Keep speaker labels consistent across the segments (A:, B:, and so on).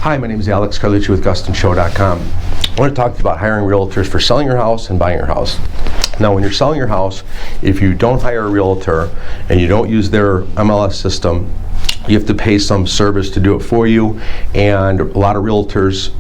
A: Hi, my name is Alex Carlucci with GustonShow.com. I want to talk to you about hiring realtors for selling your house and buying your house. Now, when you're selling your house, if you don't hire a realtor and you don't use their MLS system, you have to pay some service to do it for you, and a lot of realtors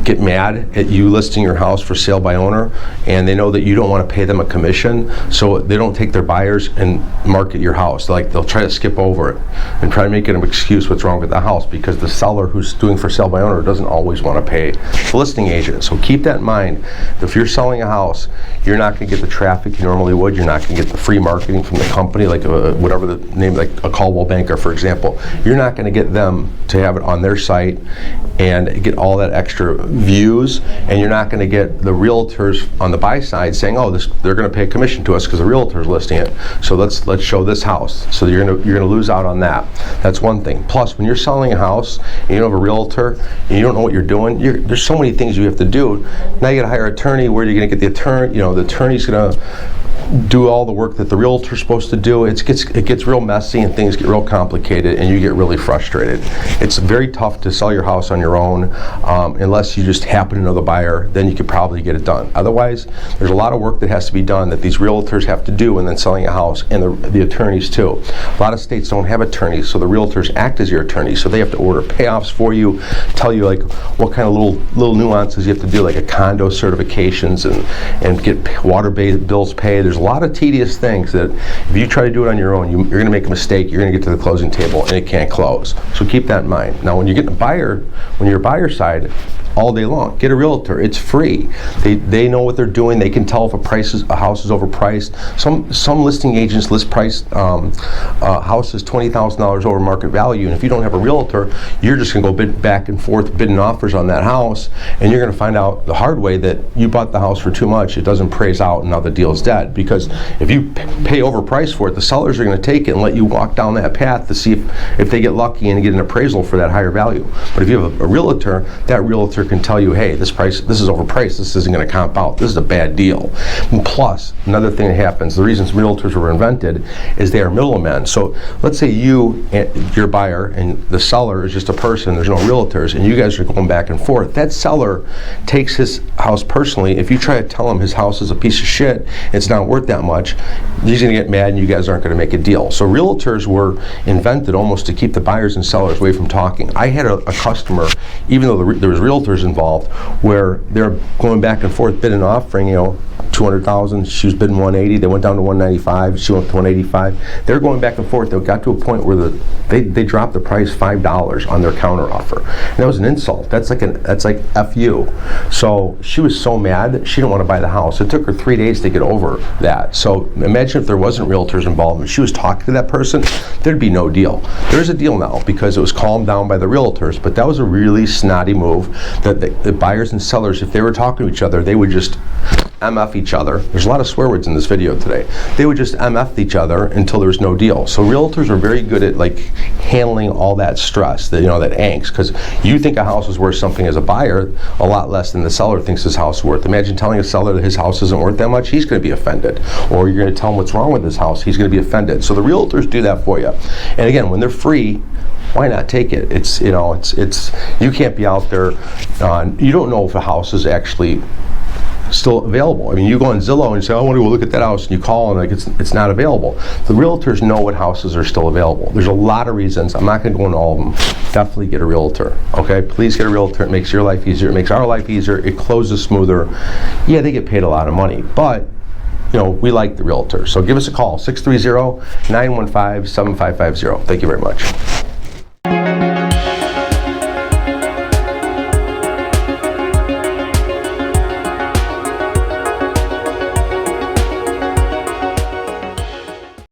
A: get mad at you listing your house for sale by owner, and they know that you don't want to pay them a commission, so they don't take their buyers and market your house. They'll try to skip over it and try to make it an excuse what's wrong with the house, because the seller who's doing for sale by owner doesn't always want to pay the listing agent. So keep that in mind. If you're selling a house, you're not going to get the traffic you normally would. You're not going to get the free marketing from the company, like whatever the name, like a Caldwell Banker, for example. You're not going to get them to have it on their site and get all that extra views, and you're not going to get the realtors on the buy side saying, "Oh, they're going to pay a commission to us because the realtor's listing it. So let's show this house." So you're going to lose out on that. That's one thing. Plus, when you're selling a house and you don't have a realtor and you don't know what you're doing, there's so many things you have to do. Now you got to hire an attorney. Where are you going to get the attorney? The attorney's going to do all the work that the realtor's supposed to do. It gets real messy and things get real complicated, and you get really frustrated. It's very tough to sell your house on your own, unless you just happen to know the buyer. Then you could probably get it done. Otherwise, there's a lot of work that has to be done that these realtors have to do, and then selling a house, and the attorneys too. A lot of states don't have attorneys, so the realtors act as your attorneys. So they have to order payoffs for you, tell you like what kind of little nuances you have to do, like a condo certifications and get water bills paid. There's a lot of tedious things that if you try to do it on your own, you're going to make a mistake. You're going to get to the closing table and it can't close. So keep that in mind. Now, when you're a buyer side, all day long, get a realtor. It's free. They know what they're doing. They can tell if a house is overpriced. Some listing agents list price houses $20,000 over market value, and if you don't have a realtor, you're just going to go bid back and forth bidding offers on that house, and you're going to find out the hard way that you bought the house for too much. It doesn't praise out, and now the deal's dead. Because if you pay overpriced for it, the sellers are going to take it and let you walk down that path to see if they get lucky and get an appraisal for that higher value. But if you have a realtor, that realtor can tell you, hey, this is overpriced, this isn't going to comp out, this is a bad deal. And plus, another thing that happens, the reasons realtors were invented is they are middlemen. So let's say your buyer and the seller is just a person, there's no realtors, and you guys are going back and forth. That seller takes his house personally. If you try to tell him his house is a piece of shit, it's not worth that much, he's going to get mad and you guys aren't going to make a deal. So realtors were invented almost to keep the buyers and sellers away from talking. I had a customer, even though there was realtors involved, where they're going back and forth bidding and offering, $200,000, she was bidding 180, they went down to 195, she went to 185. They're going back and forth. They got to a point where they dropped the price $5 on their counter offer. And that was an insult. That's like F you. So she was so mad, she didn't want to buy the house. It took her 3 days to get over that. So imagine if there wasn't realtors involved and she was talking to that person, there'd be no deal. There's a deal now because it was calmed down by the realtors, but that was a really snotty move that the buyers and sellers, if they were talking to each other, they would just MF each other. There's a lot of swear words in this video today. They would just MF each other until there was no deal. So realtors are very good at handling all that stress, that angst, because you think a house is worth something as a buyer a lot less than the seller thinks his house is worth. Imagine telling a seller that his house isn't worth that much, he's going to be offended. Or you're going to tell him what's wrong with his house, he's going to be offended. So the realtors do that for you. And again, when they're free, why not take it? It's you can't be out there, you don't know if a house is actually still available. I mean, you go on Zillow and say, I want to go look at that house, and you call and it's not available. The realtors know what houses are still available. There's a lot of reasons. I'm not going to go into all of them. Definitely get a realtor. Okay, please get a realtor. It makes your life easier. It makes our life easier. It closes smoother. Yeah, they get paid a lot of money, but we like the realtor. So give us a call, 630-915-7550. Thank you very much.